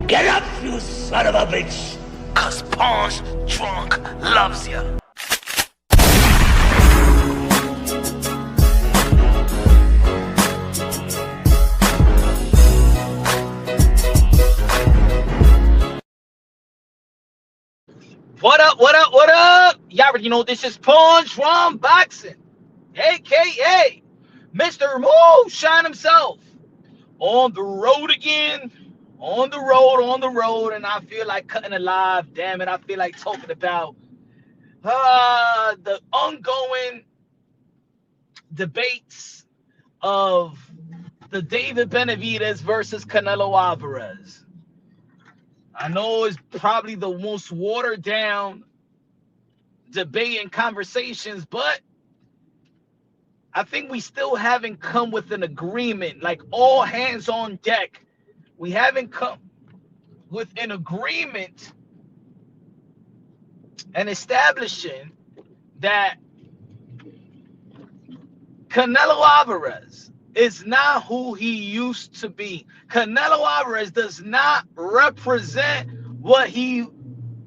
Get up, you son of a bitch! Cause Pawn's drunk loves ya. What up, what up, what up? Y'all already know this is Pawn's Drum Boxing, a.k.a. Mr. Moonshine himself. On the road again, on the road, and I feel like cutting it live. Damn it, I feel like talking about the ongoing debates of the David Benavidez versus Canelo Alvarez. I know it's probably the most watered down debate and conversations, but I think we still haven't come with an agreement, like all hands on deck. We haven't come with an agreement and establishing that Canelo Alvarez is not who he used to be. Canelo Alvarez does not represent what he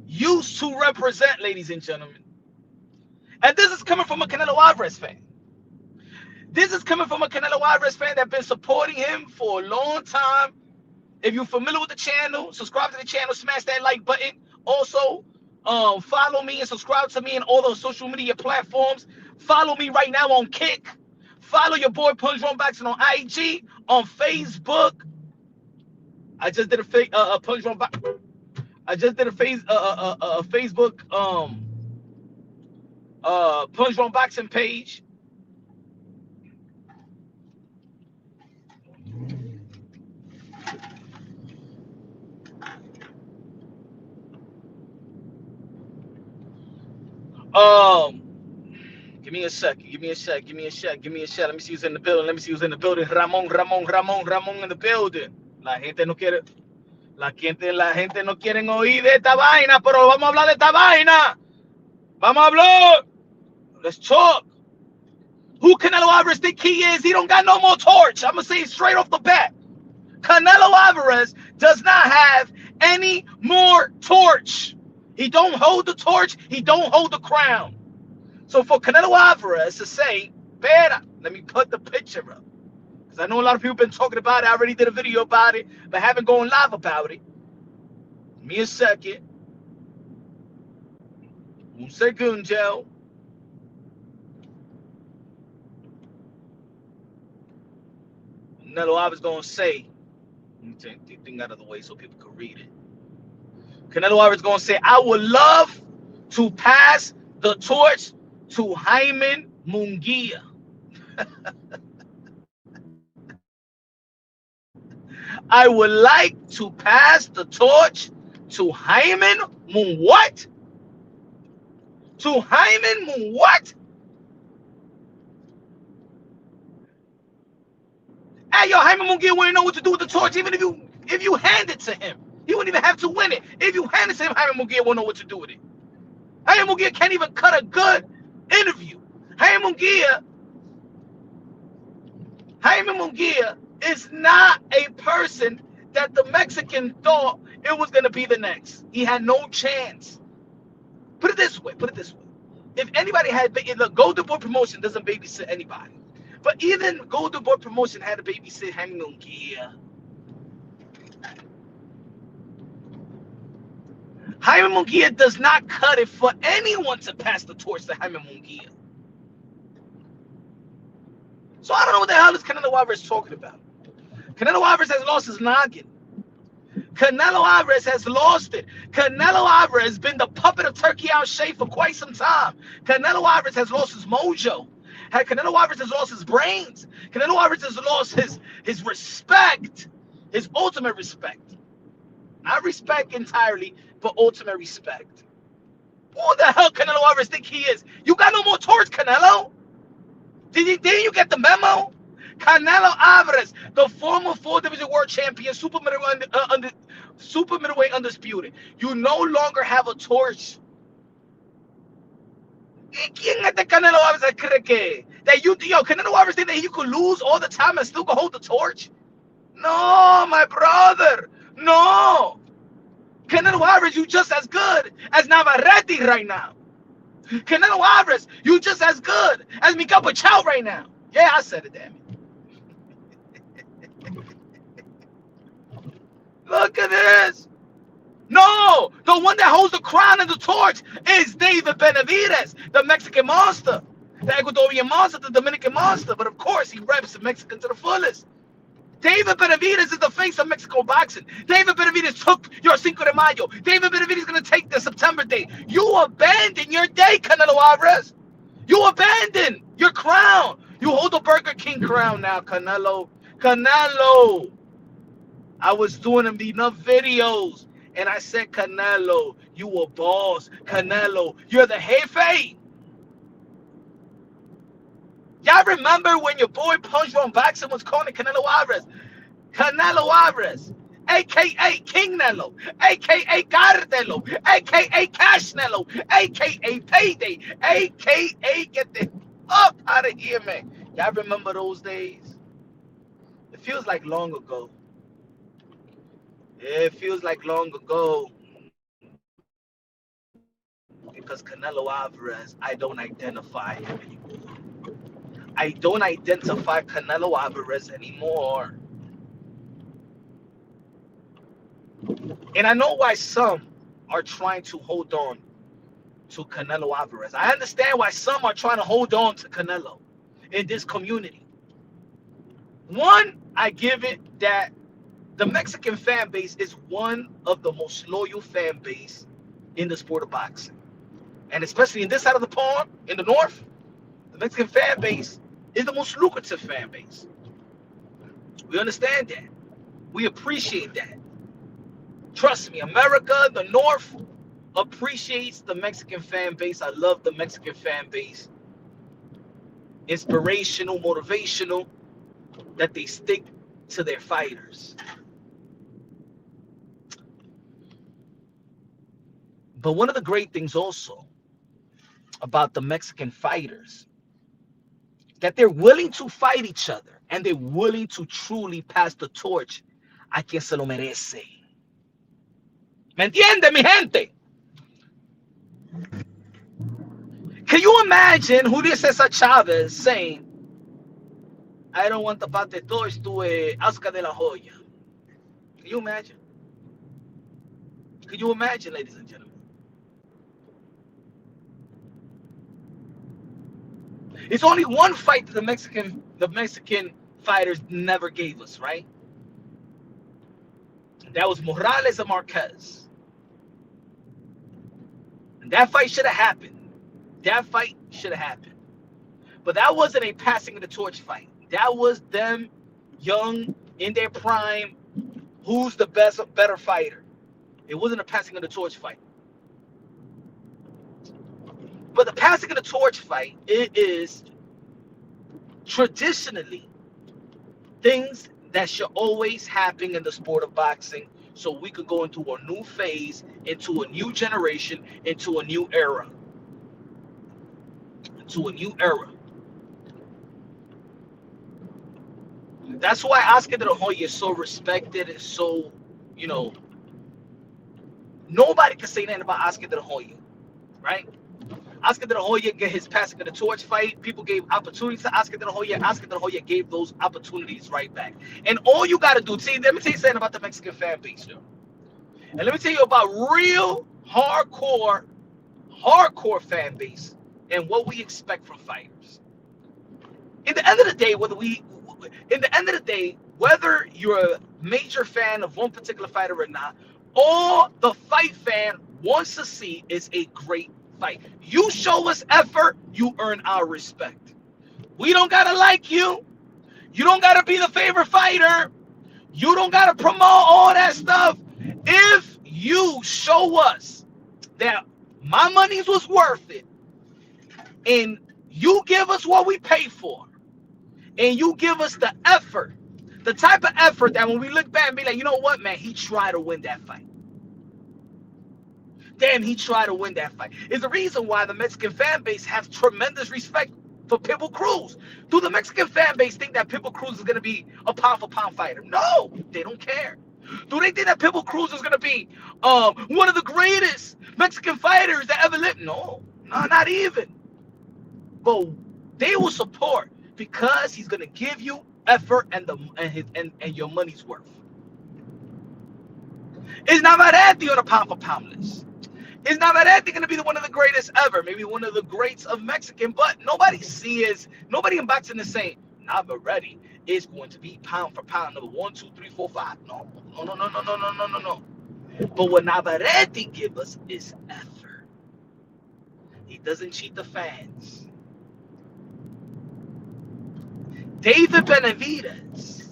used to represent, ladies and gentlemen. And this is coming from a Canelo Alvarez fan. This is coming from a Canelo Alvarez fan that's been supporting him for a long time. If you're familiar with the channel, subscribe to the channel, smash that like button. Also, follow me and subscribe to me in all those social media platforms. Follow me right now on Kick. Follow your boy Punch Drum Boxing on IG, on Facebook. I just did a Punch Drum Boxing. I just did a Facebook Punch Drum Boxing page. Give me a sec. Let me see who's in the building. Ramon in the building. La gente no quiere oír de esta vaina, pero vamos a hablar de esta vaina. Vamos a hablar. Let's talk. Who Canelo Alvarez think he is? He don't got no more torch. I'm gonna say it straight off the bat. Canelo Alvarez does not have any more torch. He don't hold the torch. He don't hold the crown. So for Canelo Alvarez to say, better, let me put the picture up. Because I know a lot of people have been talking about it. I already did a video about it, but haven't gone live about it. Give me a second. Un segundo. Canelo Alvarez going to say, let me take the thing out of the way so people can read it. Canelo Alvarez going to say, I would love to pass the torch to Jaime Munguia. I would like to pass the torch to Jaime what? To Jaime what? Hey, yo, Jaime Munguia wouldn't know what to do with the torch even if you hand it to him. He wouldn't even have to win it. If you hand it to him, Jaime Munguia won't know what to do with it. Jaime Munguia can't even cut a good interview. Jaime Munguia is not a person that the Mexican thought it was going to be the next. He had no chance. Put it this way. If anybody had, look, Golden Boy Promotion doesn't babysit anybody. But even Golden Boy Promotion had to babysit Jaime Munguia. Jaime Munguia does not cut it for anyone to pass the torch to Jaime Munguia. So I don't know what the hell is Canelo Alvarez talking about. Canelo Alvarez has lost his noggin. Canelo Alvarez has lost it. Canelo Alvarez has been the puppet of Turkey Al-Sheikh for quite some time. Canelo Alvarez has lost his mojo. Canelo Alvarez has lost his brains. Canelo Alvarez has lost his respect, his ultimate respect. Not respect entirely, but ultimate respect. Who the hell Canelo Alvarez think he is? You got no more torch, Canelo? Didn't you get the memo? Canelo Alvarez, the former 4-division world champion, super middleweight undisputed. You no longer have a torch. ¿Quién es Canelo Alvarez cree que? That Canelo Alvarez think that you could lose all the time and still go hold the torch? No, my brother. No. Alvarez, you just as good as Navarrete right now. Canelo Alvarez, you just as good as Miguel Pachau right now. Yeah, I said it, damn it. Look at this. No, the one that holds the crown and the torch is David Benavidez, the Mexican monster, the Ecuadorian monster, the Dominican monster. But of course, he reps the Mexican to the fullest. David Benavidez is the face of Mexico boxing. David Benavidez took your Cinco de Mayo. David Benavidez is going to take the September date. You abandon your day, Canelo Alvarez. You abandon your crown. You hold the Burger King crown now, Canelo. Canelo. I was doing enough videos, and I said, Canelo, you a boss. Canelo, you're the jefe. Y'all remember when your boy Punch Drunk Boxing was calling Canelo Alvarez? Canelo Alvarez, a.k.a. King Nello, a.k.a. Cardelo, a.k.a. Cash Nello, a.k.a. Payday, a.k.a. Get the up out of here, man. Y'all remember those days? It feels like long ago. It feels like long ago. Because Canelo Alvarez, I don't identify him anymore. I don't identify Canelo Alvarez anymore. And I know why some are trying to hold on to Canelo Alvarez. I understand why some are trying to hold on to Canelo in this community. One, I give it that the Mexican fan base is one of the most loyal fan base in the sport of boxing. And especially in this side of the pond, in the north, the Mexican fan base is the most lucrative fan base. We understand that. We appreciate that. Trust me, America, the north, appreciates the Mexican fan base. I love the Mexican fan base. Inspirational, motivational, that they stick to their fighters. But one of the great things also about the Mexican fighters, that they're willing to fight each other and they're willing to truly pass the torch a quien se lo merece. ¿Me entiende, mi gente? Can you imagine Julio Cesar Chavez saying, I don't want to pass the torch to Oscar de la Hoya? Can you imagine? Can you imagine, ladies and gentlemen? It's only one fight that the Mexican fighters never gave us, right? That was Morales and Marquez. And that fight should have happened. That fight should have happened. But that wasn't a passing of the torch fight. That was them young, in their prime, who's the better fighter. It wasn't a passing of the torch fight. But the passing of the torch fight, it is traditionally things that should always happen in the sport of boxing, so we could go into a new phase, into a new generation, into a new era. Into a new era. That's why Oscar de la Hoya is so respected and so, nobody can say nothing about Oscar de la Hoya, right? Oscar de la Hoya get his passing of the torch fight. People gave opportunities to Oscar de la Hoya. Oscar de la Hoya gave those opportunities right back. And all you got to do, see, let me tell you something about the Mexican fan base, yo. And let me tell you about real hardcore fan base and what we expect from fighters. In the end of the day, whether you're a major fan of one particular fighter or not, all the fight fan wants to see is a great fight. You show us effort, you earn our respect. We don't gotta like you. You don't gotta be the favorite fighter. You don't gotta promote all that stuff. If you show us that my money was worth it, and you give us what we pay for, and you give us the effort, the type of effort that when we look back and be like, you know what, man, he tried to win that fight. Damn, he tried to win that fight. Is the reason why the Mexican fan base has tremendous respect for Pitbull Cruz. Do the Mexican fan base think that Pitbull Cruz is going to be a pound-for-pound fighter? No, they don't care. Do they think that Pitbull Cruz is gonna be one of the greatest Mexican fighters that ever lived? No, not even. But they will support because he's gonna give you effort and your money's worth. Is Navarrete on a pound for pound list? Is Navarrete going to be one of the greatest ever? Maybe one of the greats of Mexican, but nobody in boxing is saying Navarrete is going to be pound for pound number 1, 2, 3, 4, 5. No. But what Navarrete gives us is effort. He doesn't cheat the fans. David Benavidez,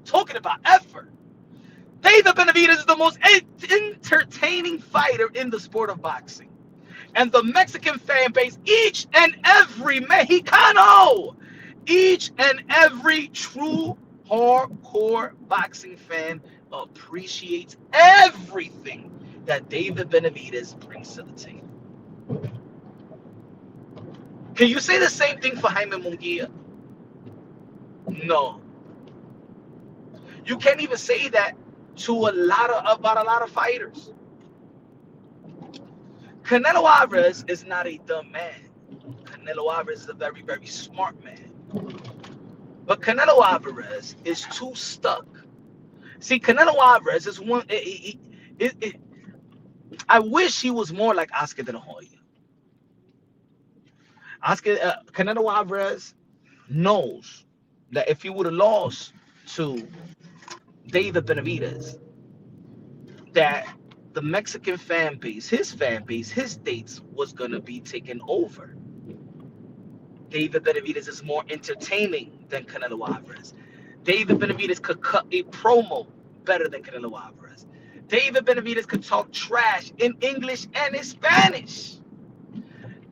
talking about effort. David Benavidez is the most entertaining fighter in the sport of boxing. And the Mexican fan base, each and every Mexicano, each and every true hardcore boxing fan appreciates everything that David Benavidez brings to the table. Can you say the same thing for Jaime Munguia? No. You can't even say that about a lot of fighters. Canelo Alvarez is not a dumb man. Canelo Alvarez is a very, very smart man. But Canelo Alvarez is too stuck. See, Canelo Alvarez is one. I wish he was more like Oscar De La Hoya. Canelo Alvarez knows that if he would have lost to David Benavidez, that the Mexican fan base, his dates was going to be taken over. David Benavidez is more entertaining than Canelo Alvarez. David Benavidez could cut a promo better than Canelo Alvarez. David Benavidez could talk trash in English and in Spanish.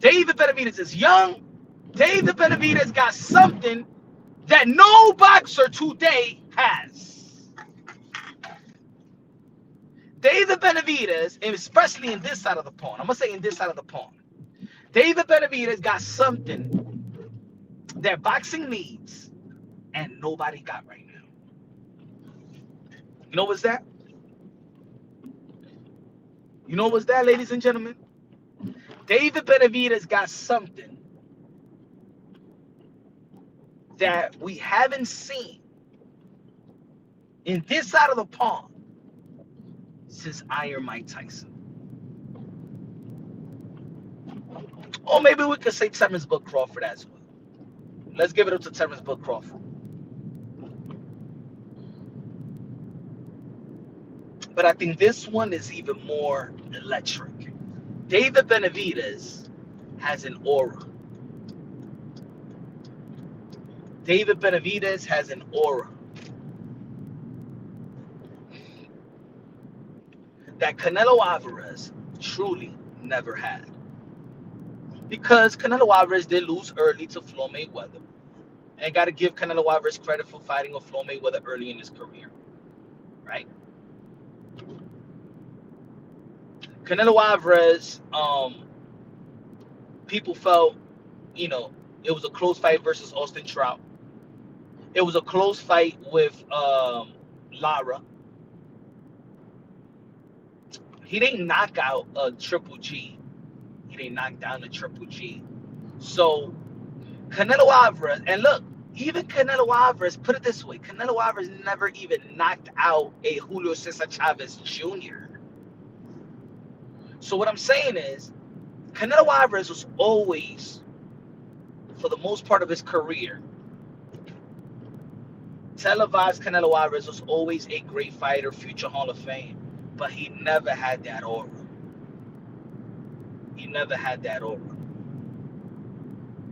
David Benavidez is young. David Benavidez got something that no boxer today has. David Benavidez, especially in this side of the pond, I'm going to say in this side of the pond, David Benavidez got something that boxing needs and nobody got right now. You know what's that? You know what's that, ladies and gentlemen? David Benavidez got something that we haven't seen in this side of the pond since Iron Mike Tyson. Or maybe we could say Terrence Bud Crawford as well. Let's give it up to Terrence Bud Crawford. But I think this one is even more electric. David Benavidez has an aura. David Benavidez has an aura that Canelo Alvarez truly never had. Because Canelo Alvarez did lose early to Floyd Mayweather. And got to give Canelo Alvarez credit for fighting with Floyd Mayweather early in his career. Right? Canelo Alvarez, people felt, it was a close fight versus Austin Trout. It was a close fight with Lara. He didn't knock out a Triple G. He didn't knock down the Triple G. So Canelo Alvarez, and look, even Canelo Alvarez, put it this way, Canelo Alvarez never even knocked out a Julio Cesar Chavez Jr. So what I'm saying is, Canelo Alvarez was always, for the most part of his career, televised Canelo Alvarez was always a great fighter, future Hall of Fame. But he never had that aura. He never had that aura.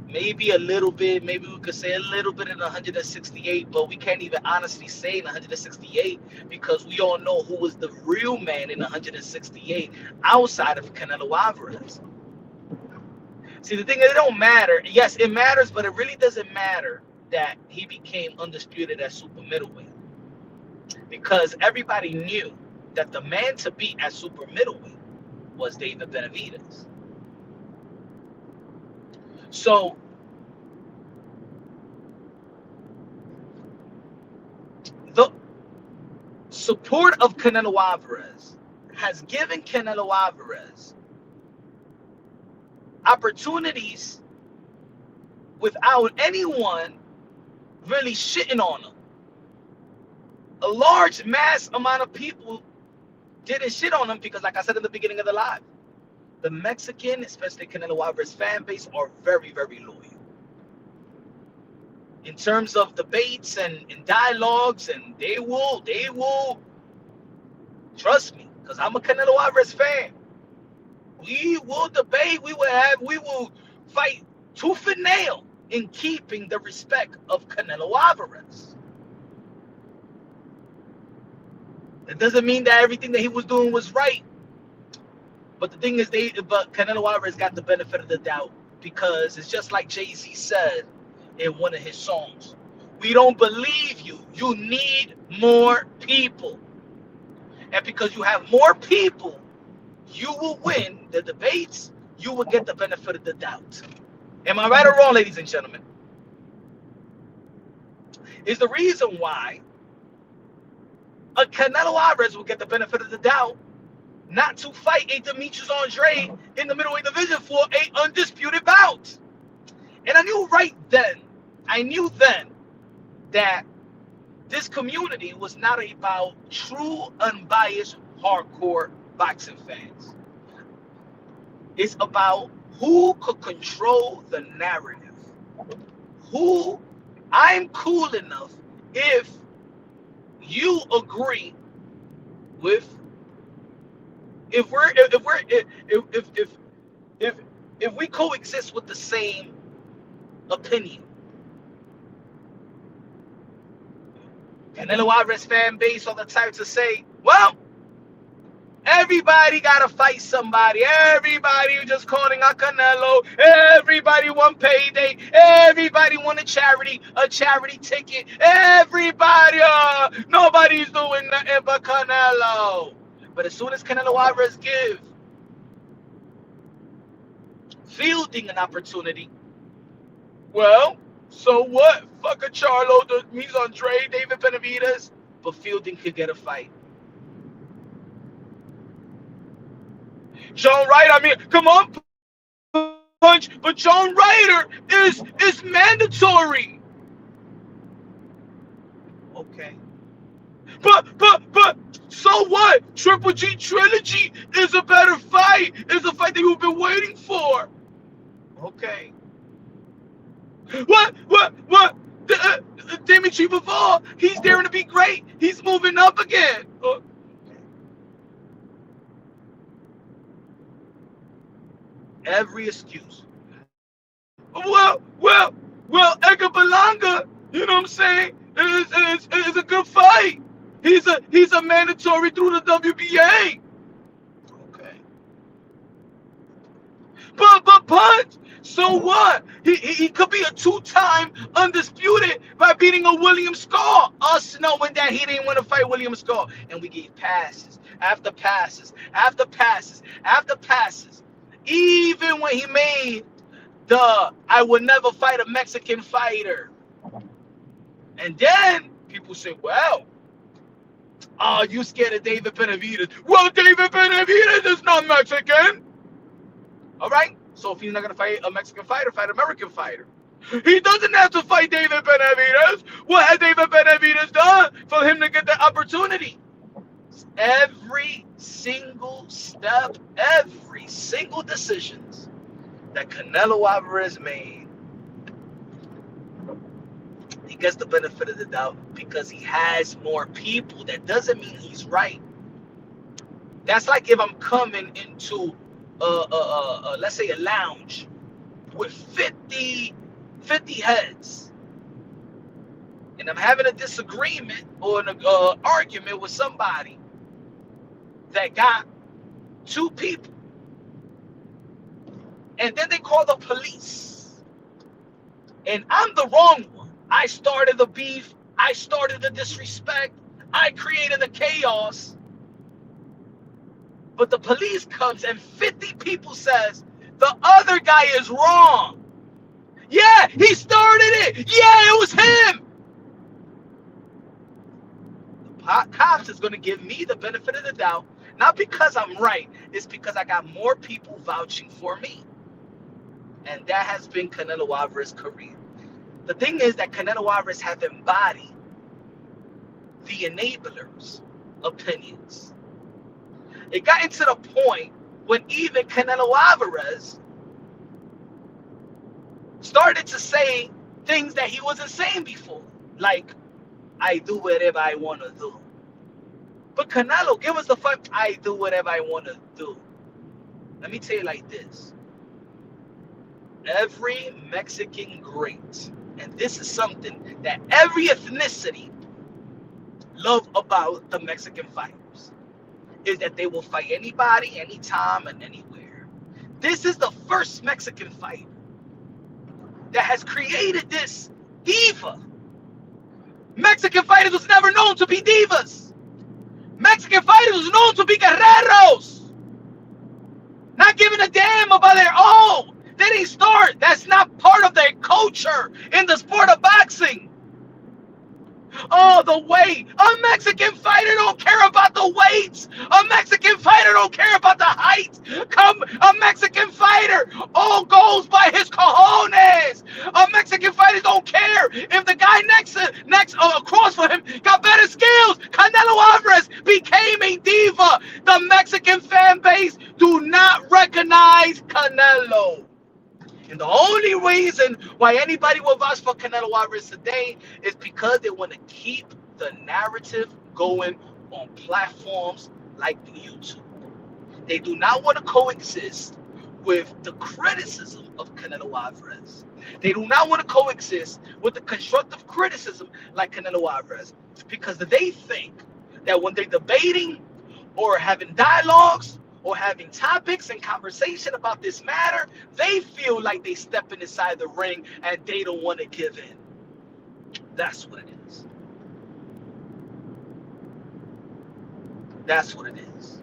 Maybe a little bit, maybe we could say a little bit in 168, but we can't even honestly say in 168 because we all know who was the real man in 168 outside of Canelo Alvarez. See, the thing is, it don't matter. Yes, it matters, but it really doesn't matter that he became undisputed at super middleweight because everybody knew that the man to beat at super middleweight was David Benavidez. So support of Canelo Alvarez has given Canelo Alvarez opportunities without anyone really shitting on him. A large mass amount of people didn't shit on him because, like I said in the beginning of the live, the Mexican, especially Canelo Alvarez fan base, are very, very loyal. In terms of debates and dialogues, and they will, trust me, because I'm a Canelo Alvarez fan. We will debate, we will fight tooth and nail in keeping the respect of Canelo Alvarez. It doesn't mean that everything that he was doing was right. But the thing is, but Canelo Alvarez got the benefit of the doubt, because it's just like Jay-Z said in one of his songs. We don't believe you. You need more people. And because you have more people, you will win the debates. You will get the benefit of the doubt. Am I right or wrong, ladies and gentlemen? Is the reason why a Canelo Alvarez will get the benefit of the doubt not to fight a Demetrius Andre in the middleweight division for an undisputed bout. And I knew then that this community was not about true, unbiased, hardcore boxing fans. It's about who could control the narrative. Who I'm cool enough if you agree with, if we coexist with the same opinion. Canelo Alvarez fan base are the type to say, well, everybody gotta fight somebody. Everybody just calling out Canelo. Everybody want payday. Everybody want a charity ticket. Everybody, nobody's doing nothing but Canelo. But as soon as Canelo Alvarez give fielding an opportunity, well, so what? Fuck a Charlo, Demetrius Andre, David Benavidez, but fielding could get a fight. John Ryder, I mean, come on, punch, but John Ryder is mandatory. Okay. But, so what? Triple G Trilogy is a better fight. It's a fight that you've been waiting for. Okay. What? Dimitri Bivol, he's daring to be great. He's moving up again. Every excuse. Well, Edgar Berlanga, you know what I'm saying, is a good fight. He's a mandatory through the WBA. Okay. But punch. So what? He could be a two-time undisputed by beating a William Scar. Us knowing that he didn't want to fight William Scar. And we gave passes after passes after passes after passes. Even when he made the I would never fight a Mexican fighter. And then people say, well, you scared of David Benavidez. Well, David Benavidez is not Mexican. All right? So if he's not going to fight a Mexican fighter, fight an American fighter. He doesn't have to fight David Benavidez. What has David Benavidez done for him to get the opportunity? Every single step, every single decisions that Canelo Alvarez made, he gets the benefit of the doubt because he has more people. That doesn't mean he's right. That's like if I'm coming into let's say a lounge with 50 heads, and I'm having a disagreement or an argument with somebody that got 2 people, and then they call the police, and I'm the wrong one. I started the beef, I started the disrespect, I created the chaos. But the police comes and 50 people says the other guy is wrong. Yeah, he started it. Yeah, it was him. The cops is going to give me the benefit of the doubt, not because I'm right, it's because I got more people vouching for me. And that has been Canelo Alvarez's career. The thing is that Canelo Alvarez have embodied the enablers' opinions. It got into the point when even Canelo Alvarez started to say things that he wasn't saying before, like, I do whatever I want to do. But Canelo, give us the fuck, I do whatever I want to do. Let me tell you like this. Every Mexican great, and this is something that every ethnicity love about the Mexican fighters, is that they will fight anybody, anytime, and anywhere. This is the first Mexican fighter that has created this diva. Mexican fighters was never known to be divas. Mexican fighters was known to be guerreros. Not giving a damn about their own. They didn't start. That's not part of their culture in the sport of boxing. Oh, the weight. A Mexican fighter don't care about the weights. A Mexican fighter don't care about the height. A Mexican fighter all goes by his cojones. A Mexican fighter don't care if the guy next across from him got better skills. Canelo Alvarez became a diva. The Mexican fan base do not recognize Canelo. And the only reason why anybody will vouch for Canelo Alvarez today is because they want to keep the narrative going on platforms like YouTube. They do not want to coexist with the criticism of Canelo Alvarez. They do not want to coexist with the constructive criticism like Canelo Alvarez, because they think that when they're debating or having dialogues or having topics and conversation about this matter, they feel like they stepping inside the ring and they don't want to give in. That's what it is. That's what it is.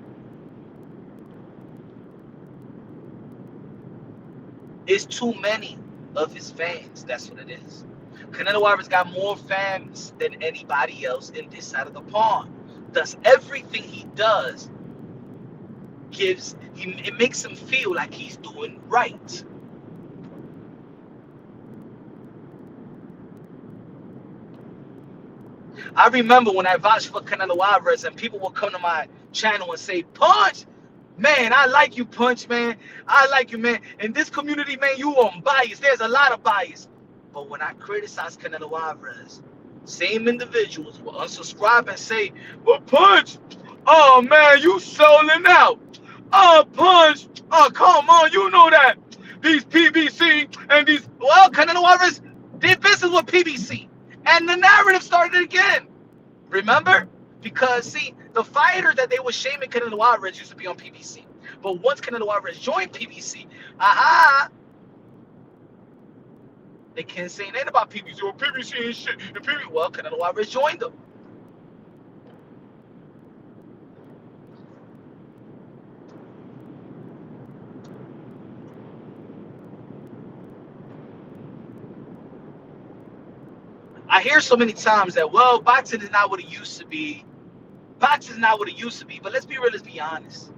It's too many of his fans. That's what it is. Canelo Alvarez got more fans than anybody else in this side of the pond. Thus, everything he does it makes him feel like he's doing right. I remember when I vouched for Canelo Alvarez and people would come to my channel and say, Punch, man, I like you, Punch, man. I like you, man. In this community, man, you unbiased. There's a lot of bias. But when I criticize Canelo Alvarez, same individuals will unsubscribe and say, well, Punch, oh, man, you selling out. Oh, Punch, oh, come on, you know that. These PBC and these, well, Canelo Alvarez did business with PBC. And the narrative started again. Remember? Because, see, the fighters that they were shaming Canelo Alvarez used to be on PBC. But once Canelo Alvarez joined PBC, they can't say anything about PBC. Well, PBC ain't shit. Well, Canelo Alvarez joined them. I hear so many times that, well, boxing is not what it used to be. Boxing is not what it used to be. But let's be real, let's be honest.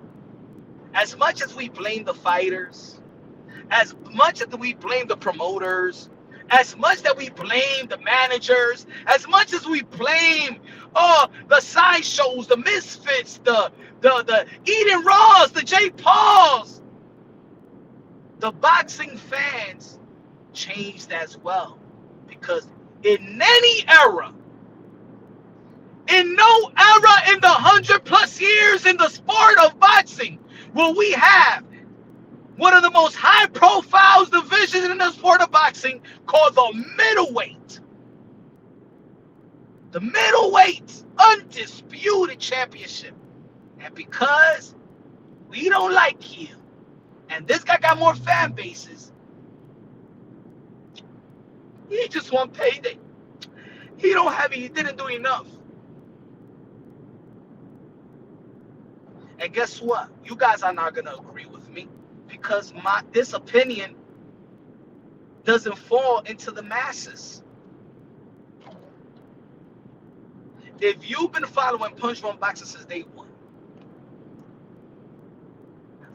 As much as we blame the fighters, as much as we blame the promoters, as much that we blame the managers, as much as we blame the sideshows, the misfits, the Eden Ross, the Jake Pauls, the boxing fans changed as well. Because in any era, in no era in the 100+ years in the sport of boxing will we have one of the most high-profile divisions in the sport of boxing called the middleweight. The middleweight undisputed championship. And because we don't like you, and this guy got more fan bases, he just want payday. He didn't do enough. And guess what? You guys are not going to agree with me because this opinion doesn't fall into the masses. If you've been following Punch Drunk Boxing since day one,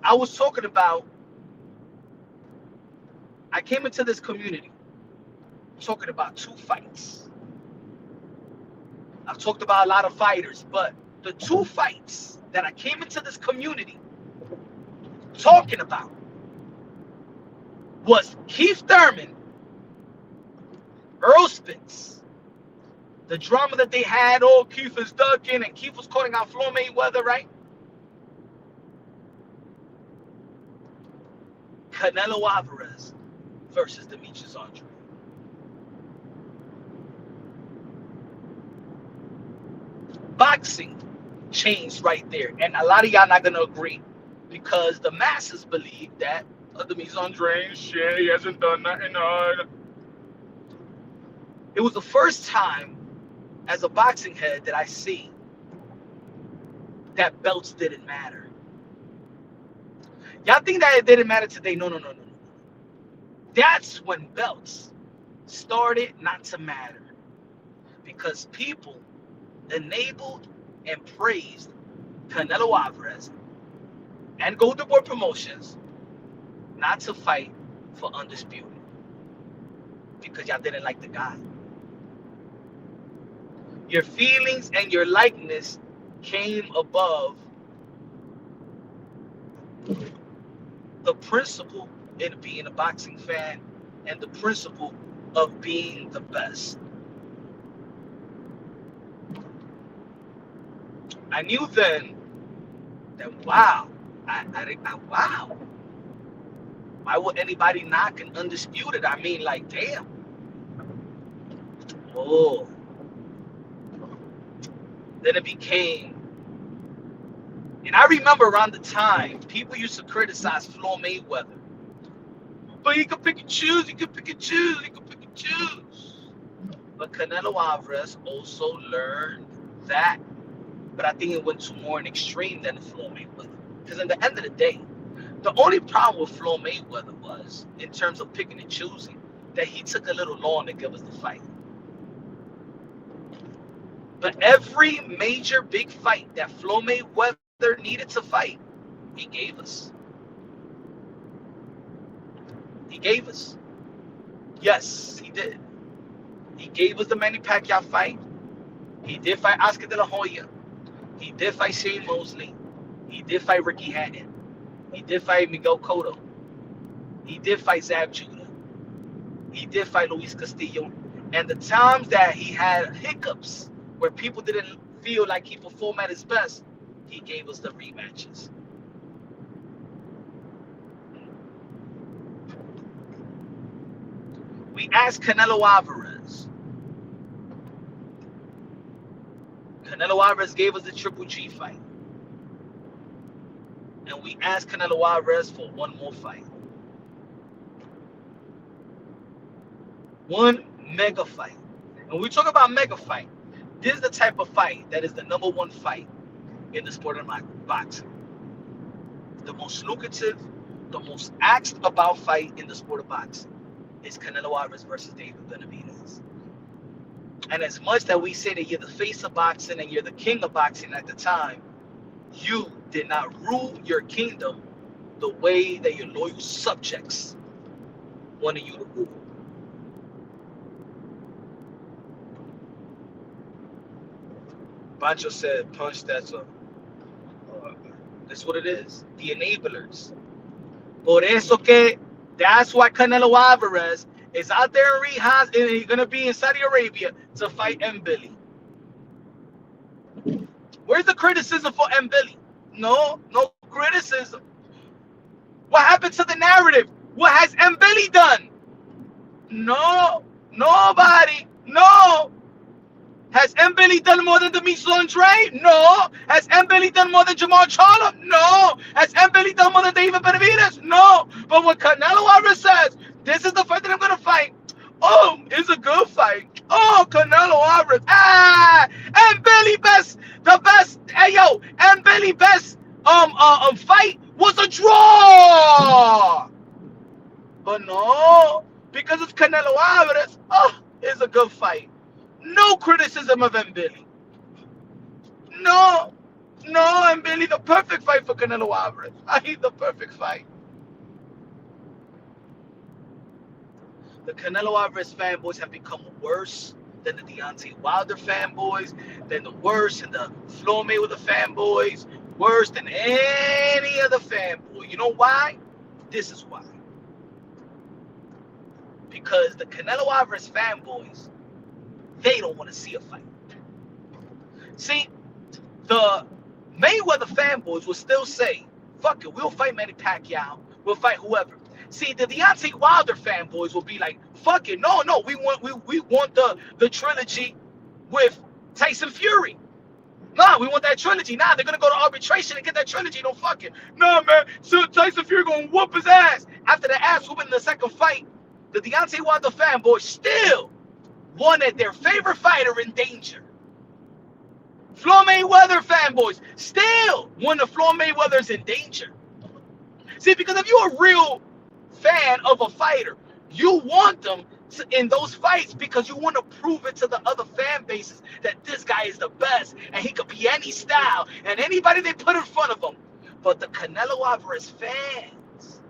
I was talking about, I came into this community talking about 2 fights. I've talked about a lot of fighters, but the 2 fights that I came into this community talking about was Keith Thurman, Earl Spence. The drama that they had, oh, Keith is ducking, and Keith was calling out Floyd Mayweather, right? Canelo Alvarez versus Demetrius Andre. Boxing changed right there. And a lot of y'all not going to agree because the masses believe that Demetrius Andre, shit, he hasn't done nothing. It was the first time as a boxing head that I see that belts didn't matter. Y'all think that it didn't matter today? No. That's when belts started not to matter because people enabled and praised Canelo Alvarez and Golden Boy Promotions not to fight for undisputed because y'all didn't like the guy. Your feelings and your likeness came above the principle in being a boxing fan and the principle of being the best. I knew then that wow, wow. Why would anybody knock an undisputed? I mean, like, damn. Oh. Then it became, and I remember around the time, people used to criticize Floyd Mayweather. But he could pick and choose, But Canelo Alvarez also learned that. But I think it went to more an extreme than Floyd Mayweather. Because at the end of the day, the only problem with Floyd Mayweather was, in terms of picking and choosing, that he took a little long to give us the fight. But every major big fight that Floyd Mayweather needed to fight, he gave us. He gave us. Yes, he did. He gave us the Manny Pacquiao fight. He did fight Oscar De La Hoya. He did fight Shane Mosley. He did fight Ricky Hatton. He did fight Miguel Cotto. He did fight Zab Judah. He did fight Luis Castillo. And the times that he had hiccups where people didn't feel like he performed at his best, he gave us the rematches. We asked Canelo Alvarez. Canelo Alvarez gave us the Triple G fight. And we asked Canelo Alvarez for one more fight. One mega fight. And when we talk about mega fight, this is the type of fight that is the #1 fight in the sport of boxing. The most lucrative, the most asked about fight in the sport of boxing is Canelo Alvarez versus David Benavidez. And as much that we say that you're the face of boxing and you're the king of boxing at the time, you did not rule your kingdom the way that your loyal subjects wanted you to rule. Pancho said, punch, that's what it is. The enablers. Por eso que, that's why Canelo Alvarez is out there in Riyadh and he's going to be in Saudi Arabia to fight M. Billy. Where's the criticism for M. Billy? No criticism. What happened to the narrative? What has M. Billy done? No, nobody. No. Has M. Billy done more than Demetrius Andre? No. Has M. Billy done more than Jamal Charlo? No. Has M. Billy done more than David Benavidez? No. But when Canelo Alvarez says, this is the fight that I'm going to fight, oh, it's a good fight. Oh, Canelo Alvarez. M. Billy best, the best, hey, yo, M. Billy best fight was a draw. But no, because it's Canelo Alvarez, oh, it's a good fight. No criticism of M. Billy. No, no, and Billy, the perfect fight for Canelo Alvarez. I hate the perfect fight. The Canelo Alvarez fanboys have become worse than the Deontay Wilder fanboys, than the worst and the Floyd Mayweather fanboys, worse than any other fanboy. You know why? This is why. Because the Canelo Alvarez fanboys, they don't want to see a fight. See, the Mayweather fanboys will still say, fuck it, we'll fight Manny Pacquiao, we'll fight whoever. See, the Deontay Wilder fanboys will be like, fuck it, no, we want the trilogy with Tyson Fury. Nah, we want that trilogy. Nah, they're gonna go to arbitration and get that trilogy. No, fuck it. Nah, man, so Tyson Fury gonna whoop his ass. After the ass whooping in the second fight, the Deontay Wilder fanboys still wanted their favorite fighter in danger. Floyd Mayweather fanboys still want the Floyd Mayweather's in danger. See, because if you're a real fan of a fighter, you want them in those fights because you want to prove it to the other fan bases that this guy is the best and he could be any style and anybody they put in front of him. But the Canelo Alvarez fans,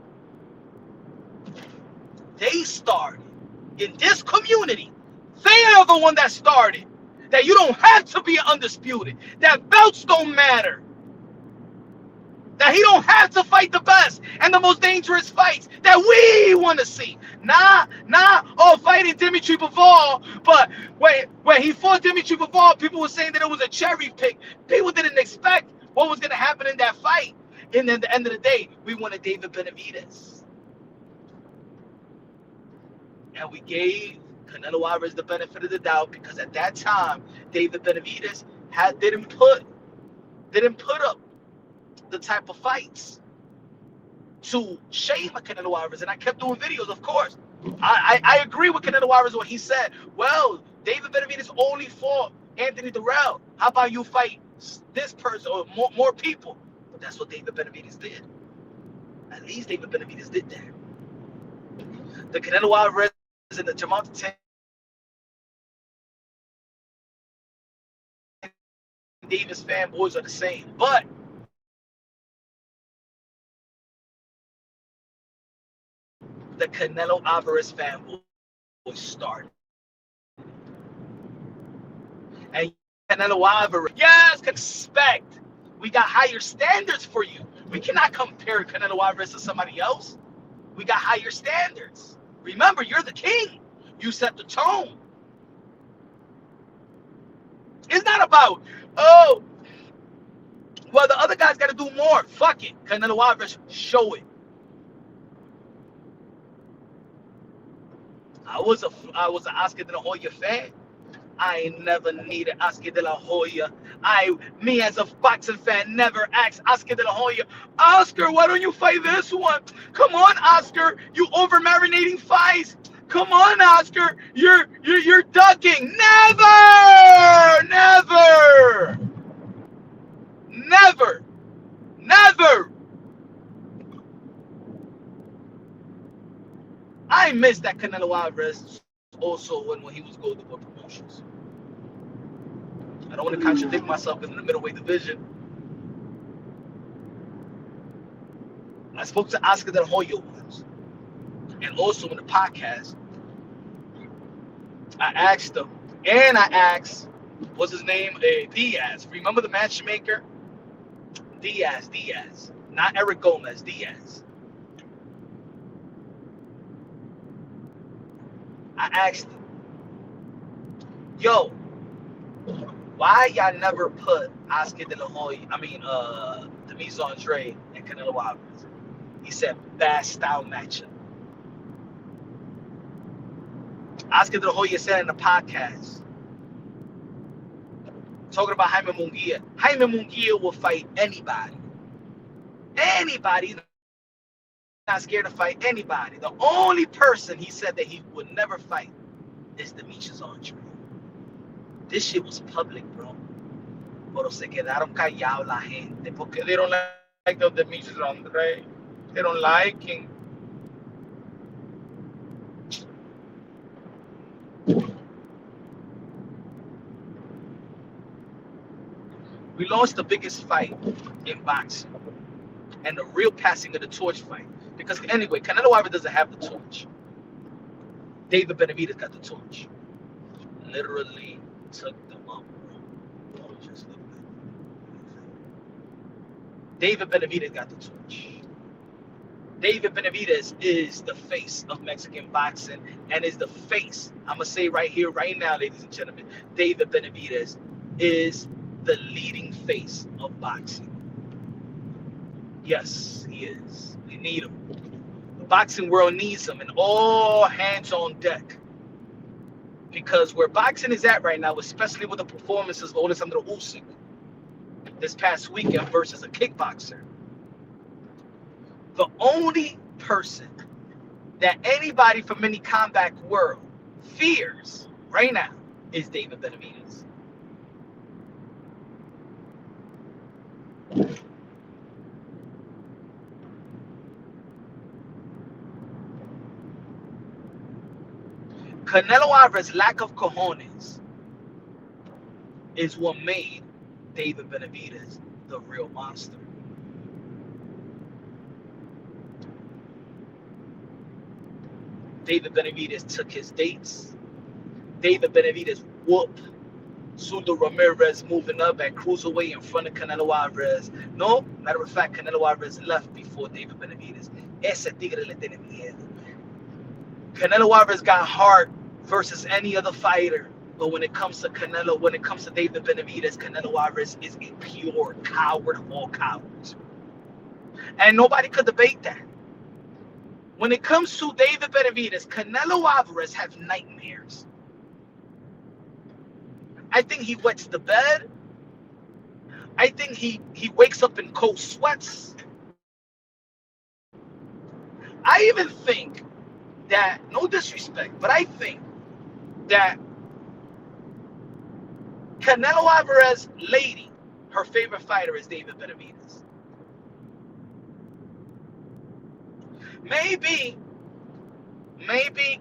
they started in this community. They are the one that started. That you don't have to be undisputed. That belts don't matter. That he don't have to fight the best and the most dangerous fights that we want to see. Fighting Dimitri Bivol. But when he fought Dimitri Bivol, people were saying that it was a cherry pick. People didn't expect what was going to happen in that fight. And at the end of the day, we wanted David Benavidez. And we gave Canelo Alvarez the benefit of the doubt because at that time, David Benavidez didn't put up the type of fights to shame a Canelo Alvarez. And I kept doing videos, of course. I agree with Canelo Alvarez when he said, well, David Benavidez only fought Anthony Durrell. How about you fight this person or more people? But that's what David Benavidez did. At least David Benavidez did that. The Canelo Alvarez and the Gervonta Davis fanboys are the same, but the Canelo Alvarez fanboys started. And Canelo Alvarez, yes, expect. We got higher standards for you. We cannot compare Canelo Alvarez to somebody else. We got higher standards. Remember, you're the king. You set the tone. It's not about, oh, well, the other guy's got to do more. Fuck it. Canelo Alvarez, show it. I was an Oscar de la Hoya fan. I ain't never needed Oscar de la Hoya. Me as a boxing fan, never asked Oscar de la Hoya, Oscar, why don't you fight this one? Come on, Oscar, you over marinating fights. Come on, Oscar, you're ducking. Never. I miss that Canelo Alvarez also when he was going to World Promotions. I don't want to contradict myself in the middleweight division. I spoke to Oscar De La Hoya once. And also in the podcast, I asked him, and I asked, what's his name? Diaz. Remember the matchmaker? Diaz. Not Eric Gomez, Diaz. I asked him, yo, why y'all never put Oscar De La Hoya, Demise Andre and Canelo Alvarez? He said, bad style matchup. Oscar De La Hoya said in the podcast, talking about Jaime Munguia. Jaime Munguia will fight anybody. Anybody. Not scared to fight anybody. The only person he said that he would never fight is Demetrius Andre. This shit was public, bro. Pero se quedaron callados la gente porque they don't like the Demetrius Andre. They don't like him. We lost the biggest fight in boxing and the real passing of the torch fight. Because anyway, Canelo Alvarez doesn't have the torch. David Benavidez got the torch. Literally took them up. Just look at David Benavidez got the torch. David Benavidez is the face of Mexican boxing and is the face. I'm going to say right here, right now, ladies and gentlemen, David Benavidez is the leading face of boxing. Yes, he is. We need him. The boxing world needs him, and all hands on deck. Because where boxing is at right now, especially with the performances of Alexander Usyk this past weekend versus a kickboxer, the only person that anybody from any combat world fears right now is David Benavidez. Canelo Alvarez's lack of cojones is what made David Benavidez the real monster. David Benavidez took his dates. David Benavidez whooped Sundo Ramirez moving up at cruiserweight in front of Canelo Alvarez. No, matter of fact, Canelo Alvarez left before David Benavidez. Ese tigre le tiene miedo. Canelo Alvarez got heart versus any other fighter. But when it comes to Canelo, when it comes to David Benavidez, Canelo Alvarez is a pure coward of all cowards. And nobody could debate that. When it comes to David Benavidez, Canelo Alvarez has nightmares. I think he wets the bed. I think he wakes up in cold sweats. I even think that, no disrespect, but I think that Canelo Alvarez lady, her favorite fighter is David Benavidez. Maybe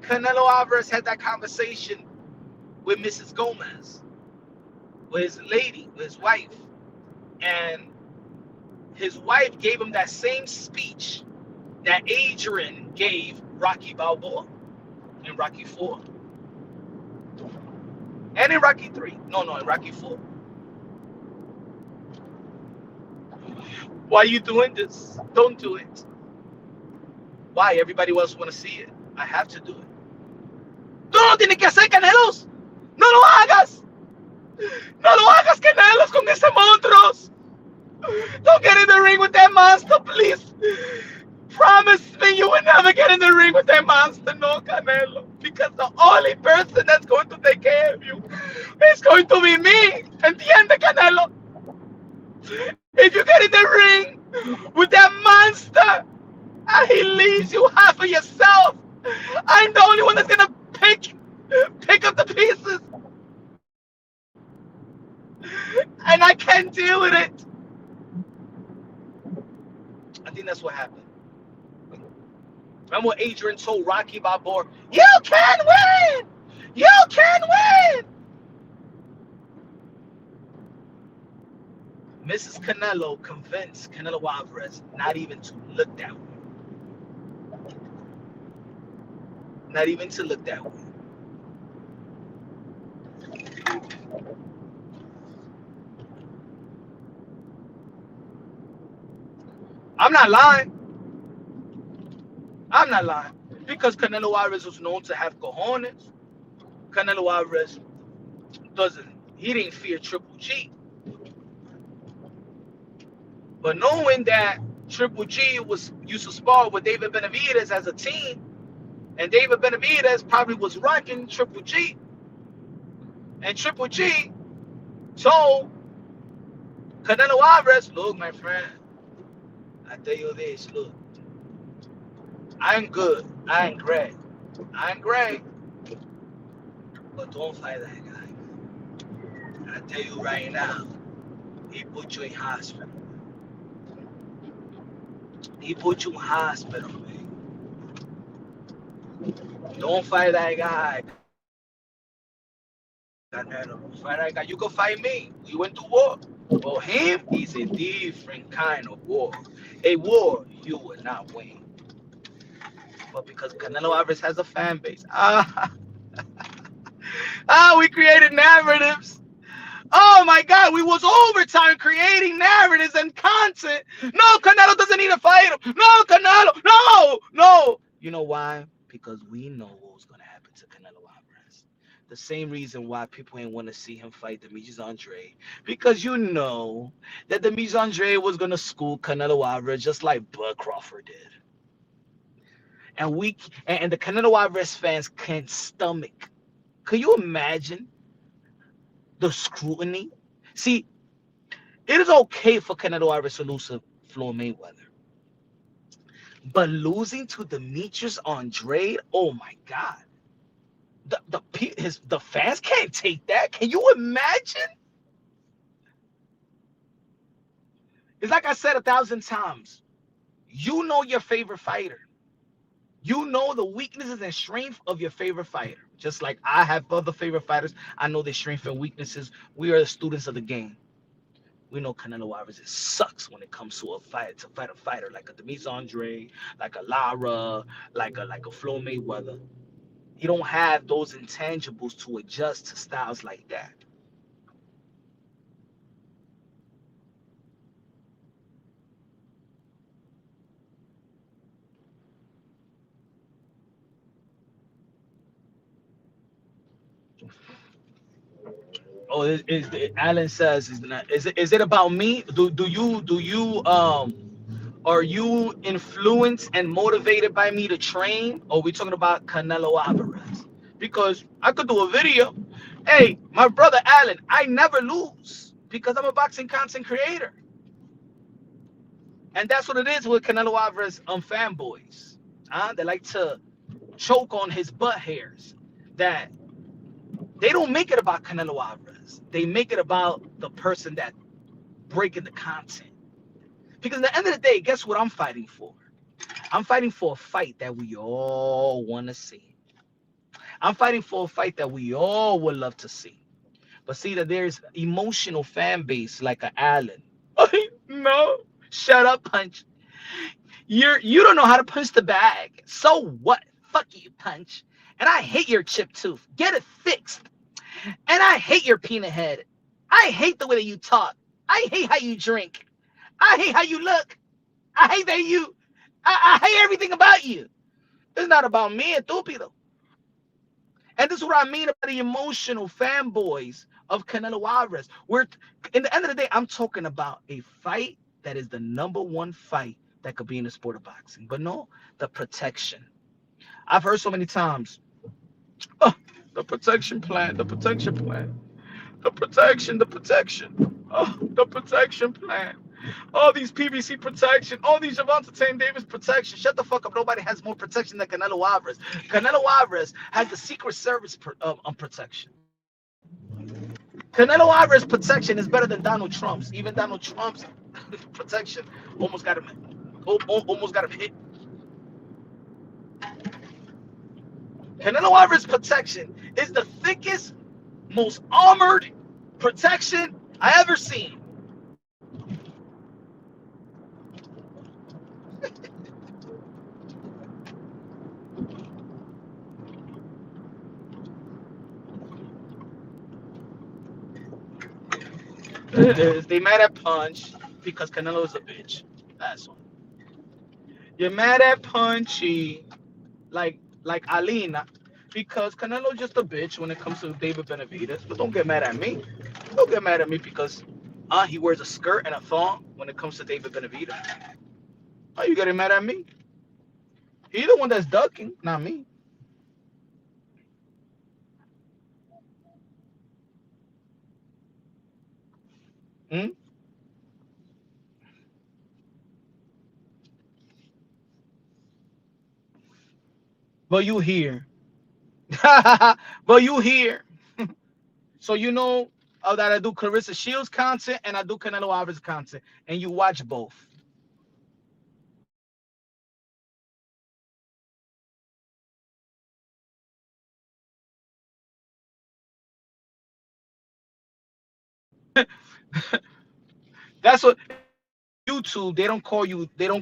Canelo Alvarez had that conversation with Mrs. Gomez, with his lady, with his wife, and his wife gave him that same speech that Adrian gave Rocky Balboa in Rocky 4. And in Rocky 3. No, in Rocky 4. Why are you doing this? Don't do it. Why? Everybody else want to see it. I have to do it. Tú no tienes que hacer, Canelos. No lo hagas. No lo hagas, Canelos, con ese monstruos. Don't get in the ring with that monster, please. Promise me you will never get in the ring with that monster, no, Canelo. Because the only person that's going to take care of you is going to be me. Entiende, Canelo? If you get in the ring with that monster and he leaves you half of yourself, I'm the only one that's going to pick up the pieces. And I can't deal with it. I think that's what happened. Remember what Adrian told Rocky Balboa? You can win! You can win! Mrs. Canelo convinced Canelo Alvarez not even to look that way. Not even to look that way. I'm not lying. I'm not lying. Because Canelo Alvarez was known to have cojones. Canelo Alvarez he didn't fear Triple G. But knowing that Triple G used to spar with David Benavidez as a team, and David Benavidez probably was rocking Triple G, and Triple G told Canelo Alvarez, look, my friend, I tell you this, look, I'm good. I ain't great. But don't fight that guy. I tell you right now, he put you in hospital. He put you in hospital, man. Don't fight that guy. Don't fight that guy. You can fight me. We went to war. For him, it's a different kind of war. A war you will not win. But because Canelo Alvarez has a fan base, we created narratives. Oh my God, we was overtime creating narratives and content. No, Canelo doesn't need to fight him. No, Canelo, no. You know why? Because we know what was gonna happen to Canelo Alvarez. The same reason why people ain't want to see him fight Demetrius Andre, because you know that Demetrius Andre was gonna school Canelo Alvarez just like Bud Crawford did, and the Canelo Alvarez fans can't stomach. Could you imagine the scrutiny? See, it is okay for Canelo Alvarez to lose to Floyd Mayweather, but losing to Demetrius Andrade, oh my God, the fans can't take that. Can you imagine? It's like I said 1,000 times. You know your favorite fighter. You know the weaknesses and strength of your favorite fighter. Just like I have other favorite fighters, I know their strengths and weaknesses. We are the students of the game. We know Canelo Alvarez sucks when it comes to fight a fighter like a Demetrius Andre, like a Lara, like a Floyd Mayweather. He don't have those intangibles to adjust to styles like that. Oh, Alan says is not. Is it about me? Do you are you influenced and motivated by me to train? Or are we talking about Canelo Alvarez? Because I could do a video. Hey, my brother Alan, I never lose because I'm a boxing content creator. And that's what it is with Canelo Alvarez fanboys. They like to choke on his butt hairs. That they don't make it about Canelo Alvarez. They make it about the person that breaking the content. Because at the end of the day, guess what I'm fighting for? I'm fighting for a fight that we all want to see. I'm fighting for a fight that we all would love to see. But see that there's emotional fan base like a Allen. No, shut up, punch. You don't know how to punch the bag. So what? Fuck you, punch. And I hate your chipped tooth. Get it fixed. And I hate your peanut head. I hate the way that you talk. I hate how you drink. I hate how you look. I hate that you. I hate everything about you. It's not about me, estúpido. And this is what I mean about the emotional fanboys of Canelo Alvarez. We're in the end of the day, I'm talking about a fight that is the number one fight that could be in the sport of boxing. But no, the protection. I've heard so many times, oh, the protection plan, the protection plan, the protection, oh, the protection plan. All these PVC protection, all these Javante Davis protection. Shut the fuck up. Nobody has more protection than Canelo Alvarez. Canelo Alvarez has the Secret Service protection. Canelo Alvarez protection is better than Donald Trump's. Even Donald Trump's protection almost got him, almost got him hit. Canelo Alvarez protection is the thickest, most armored protection I ever seen. It is. They mad at Punch because Canelo is a bitch. That's all. You're mad at Punchy like Alina because Canelo's just a bitch when it comes to David Benavidez. But don't get mad at me. Don't get mad at me because he wears a skirt and a thong when it comes to David Benavidez. Why you getting mad at me? He's the one that's ducking, not me. Hmm? But you here. But you here. So you know that I do Clarissa Shields content and I do Canelo Alvarez content. And you watch both. That's what YouTube, they don't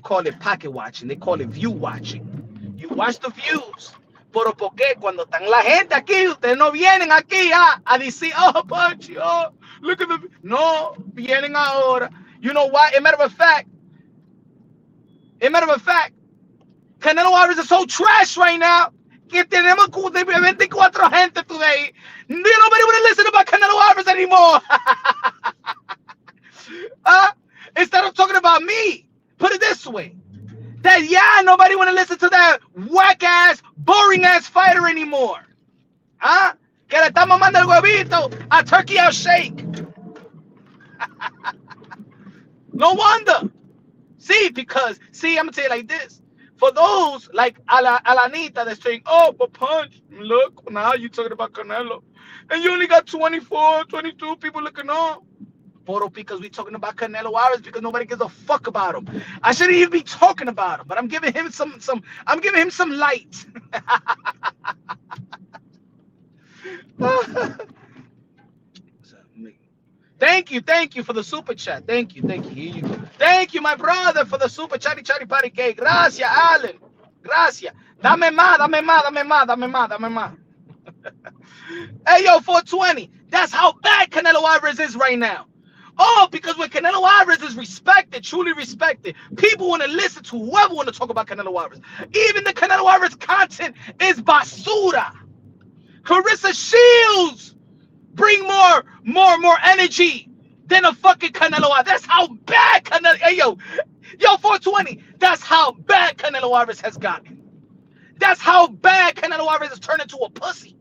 call it pocket watching, they call it view watching. You watch the views. Pero ¿por qué? Cuando están la gente aquí, ustedes no vienen aquí a decir, oh, Punchy, oh, look at the... No, vienen ahora. You know why? As a matter of fact, Canelo Alvarez is so trash right now que tenemos 24 gente today. Nobody want to listen about Canelo Alvarez anymore. Instead of talking about me, put it this way. That nobody want to listen to that whack ass, boring ass fighter anymore. Que le está mamando el huevito a Turkey out shake. No wonder. Because I'm gonna tell you like this. For those like Alanita that's saying, oh, but Punch, look, now you talking about Canelo. And you only got 24, 22 people looking on. Photo because we talking about Canelo Alvarez because nobody gives a fuck about him. I shouldn't even be talking about him, but I'm giving him some light. Thank you for the super chat. Thank you. Here you go. Thank you, my brother, for the super chatty party cake. Gracias, Alan. Gracias. Dame más. Hey, yo, 420. That's how bad Canelo Alvarez is right now. Oh, because when Canelo Alvarez is respected, truly respected, people want to listen to whoever want to talk about Canelo Alvarez. Even the Canelo Alvarez content is basura. Carissa Shields bring more energy than a fucking Canelo Alvarez. That's how bad Canelo. Hey, yo, 420. That's how bad Canelo Alvarez has gotten. That's how bad Canelo Alvarez has turned into a pussy.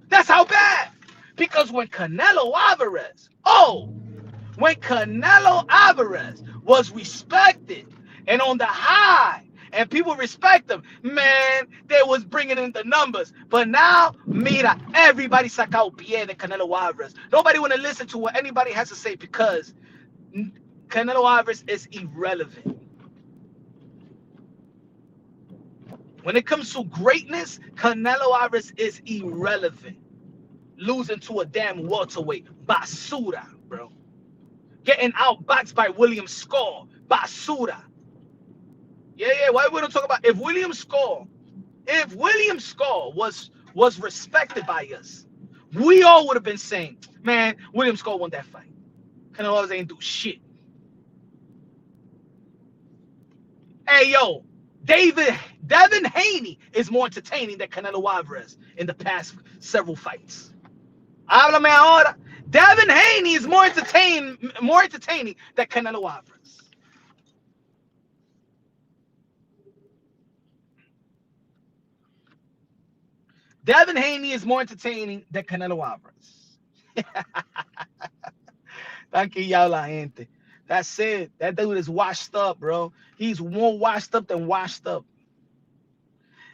That's how bad. Because when Canelo Alvarez was respected and on the high, and people respect him, man, they was bringing in the numbers. But now, mira, everybody sacao pie de Canelo Alvarez. Nobody want to listen to what anybody has to say because Canelo Alvarez is irrelevant. When it comes to greatness, Canelo Alvarez is irrelevant. Losing to a damn welterweight, basura, bro. Getting outboxed by William Skull, basura. Yeah. Why we don't talk about if William Skull was respected by us, we all would have been saying, man, William Skull won that fight. Canelo Alvarez ain't do shit. Hey, yo, Devin Haney is more entertaining than Canelo Alvarez in the past several fights. Háblame ahora. Devin Haney is more entertaining than Canelo Alvarez. Devin Haney is more entertaining than Canelo Alvarez. Thank you, y'all, la gente. That's it. That dude is washed up, bro. He's more washed up than washed up.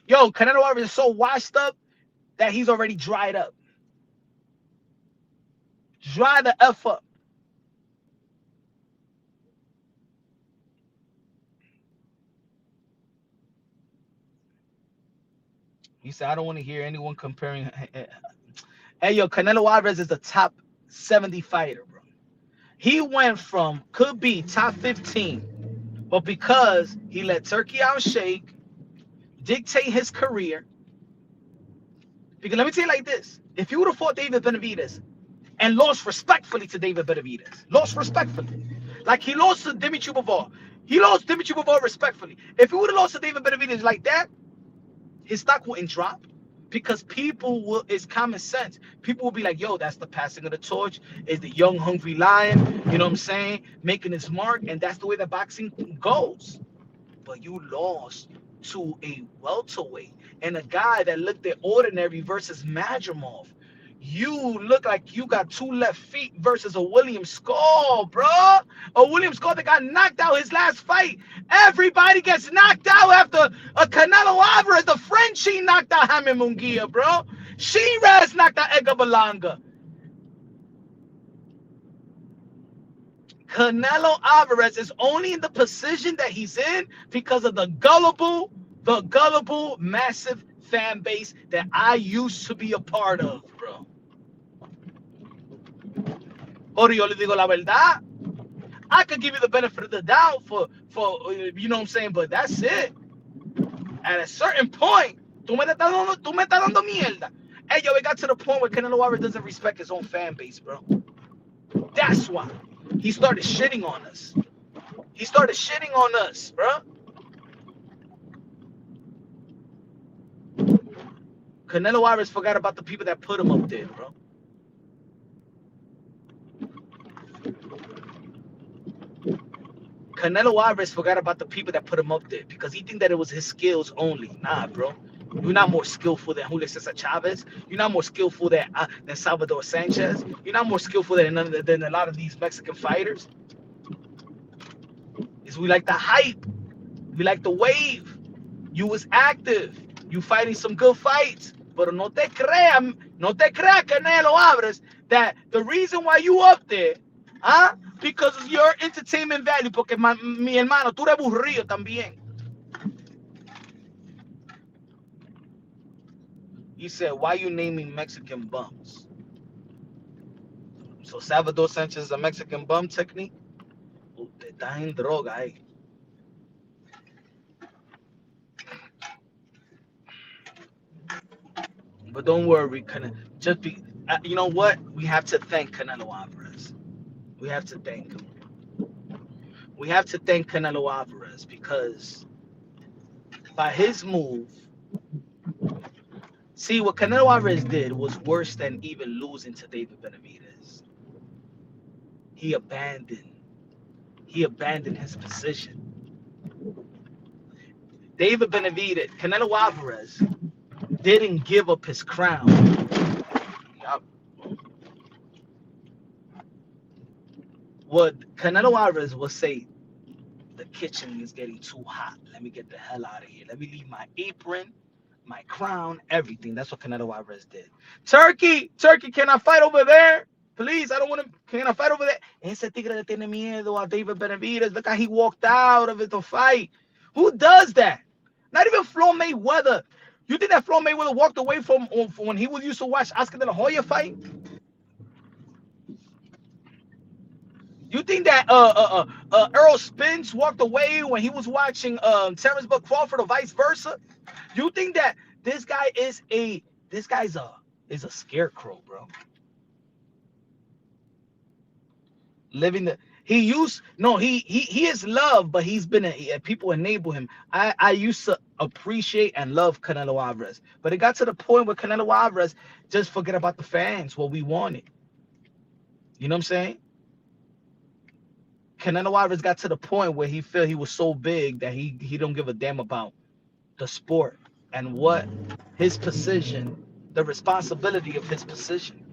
Yo, Canelo Alvarez is so washed up that he's already dried up. Dry the F up. He said, I don't want to hear anyone comparing. Hey, yo, Canelo Alvarez is the top 70 fighter, bro. He went from, could be top 15, but because he let Turkey out shake, dictate his career. Because let me tell you like this. If you would have fought David Benavidez and lost respectfully to David Benavidez, lost respectfully, like he lost to Dimitri Bivol. He lost Dimitri Bivol respectfully. If he would have lost to David Benavidez like that, his stock wouldn't drop because people will, it's common sense. People will be like, yo, that's the passing of the torch. Is the young, hungry lion, you know what I'm saying, making his mark. And that's the way that boxing goes. But you lost to a welterweight and a guy that looked at ordinary versus Madrimov. You look like you got two left feet versus a William Skull, bro. A William Skull that got knocked out his last fight. Everybody gets knocked out after a Canelo Alvarez. The Frenchie knocked out Jaime Munguia, bro. Shiraz knocked out Edgar Berlanga. Canelo Alvarez is only in the position that he's in because of the gullible, massive fan base that I used to be a part of, bro. Or yo le digo la verdad. I could give you the benefit of the doubt for you know what I'm saying, but that's it. At a certain point, tú me estás dando mierda. Hey, yo, it got to the point where Canelo Alvarez doesn't respect his own fan base, bro. That's why he started shitting on us. He started shitting on us, bro. Canelo Alvarez forgot about the people that put him up there, bro. Canelo Alvarez forgot about the people that put him up there because he think that it was his skills only. Nah, bro. You're not more skillful than Julio Cesar Chavez. You're not more skillful than Salvador Sanchez. You're not more skillful than a lot of these Mexican fighters. Is we like the hype. We like the wave. You was active. You fighting some good fights. But no te crea, Canelo Alvarez, that the reason why you up there, huh? Because of your entertainment value. Porque mi hermano, tú eres aburrido también. He said, why you naming Mexican bums? So Salvador Sanchez is a Mexican bum technique? Usted está en droga ahí. But don't worry, you know what? We have to thank Canelo Alvarez. We have to thank him. We have to thank Canelo Alvarez because by his move, see what Canelo Alvarez did was worse than even losing to David Benavidez. He abandoned his position. David Benavidez, Canelo Alvarez didn't give up his crown. What Canelo Alvarez will say, the kitchen is getting too hot. Let me get the hell out of here. Let me leave my apron, my crown, everything. That's what Canelo Alvarez did. Turkey, can I fight over there? Please, I don't want to. Can I fight over there? Ese tigre le tiene miedo a David Benavidez. Look how he walked out of it to fight. Who does that? Not even Floyd Mayweather. You think that Floyd Mayweather walked away from when he was used to watch Oscar De La Hoya fight? You think that Earl Spence walked away when he was watching Terrence Bud Crawford or vice versa? You think that this guy is a scarecrow, bro? He is loved, but he's been people enable him. I used to appreciate and love Canelo Alvarez, but it got to the point where Canelo Alvarez just forget about the fans, what we wanted. You know what I'm saying? Canelo Alvarez got to the point where he felt he was so big that he don't give a damn about the sport and what his position, the responsibility of his position.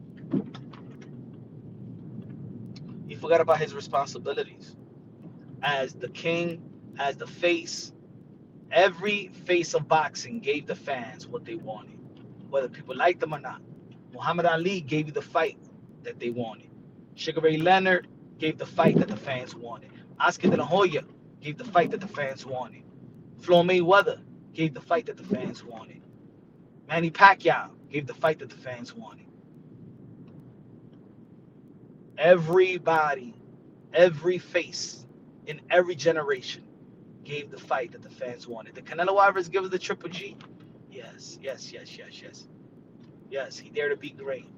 He forgot about his responsibilities as the king, as the face. Every face of boxing gave the fans what they wanted, whether people liked them or not. Muhammad Ali gave you the fight that they wanted. Sugar Ray Leonard gave the fight that the fans wanted. Oscar De La Hoya gave the fight that the fans wanted. Floyd Mayweather gave the fight that the fans wanted. Manny Pacquiao gave the fight that the fans wanted. Everybody, every face in every generation gave the fight that the fans wanted. Did Canelo Alvarez give us the Triple G? Yes. Yes, he dared to be great.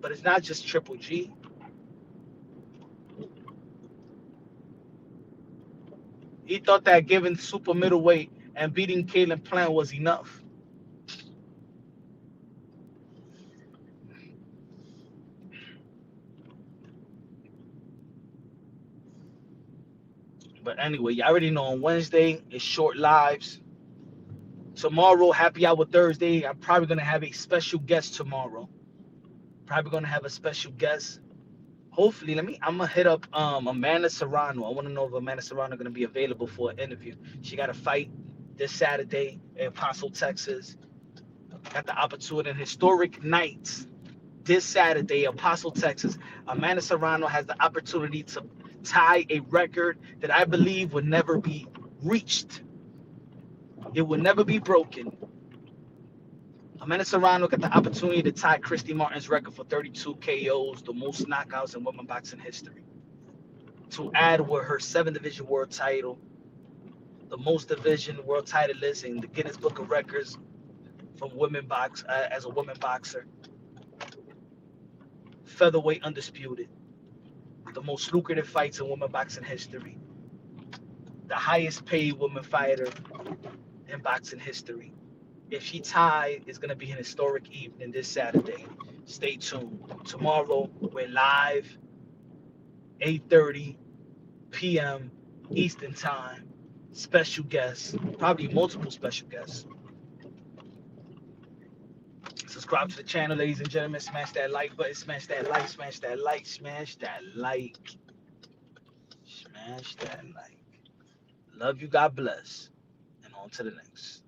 But it's not just Triple G. He thought that giving super middleweight and beating Caleb Plant was enough. But anyway, you already know on Wednesday, it's short lives. Tomorrow, happy hour Thursday, I'm probably going to have a special guest tomorrow. Hopefully, I'm going to hit up Amanda Serrano. I want to know if Amanda Serrano is going to be available for an interview. She got a fight this Saturday in Paso, Texas. Got the opportunity in historic nights this Saturday in Paso, Texas. Amanda Serrano has the opportunity to tie a record that I believe would never be reached. It will never be broken. Amanda Serrano got the opportunity to tie Christy Martin's record for 32 KOs, the most knockouts in women's boxing history. to add with her 7 division world title, the most division world title list in the Guinness Book of Records from as a women boxer, featherweight undisputed, the most lucrative fights in women boxing history, the highest paid woman fighter in boxing history. If she tied, it's gonna be an historic evening this Saturday. Stay tuned. Tomorrow we're live, 8:30 p.m. Eastern Time. Special guests, probably multiple special guests. Subscribe to the channel, ladies and gentlemen. Smash that like button. Smash that like. Smash that like. Smash that like. Smash that like. Love you. God bless. And on to the next.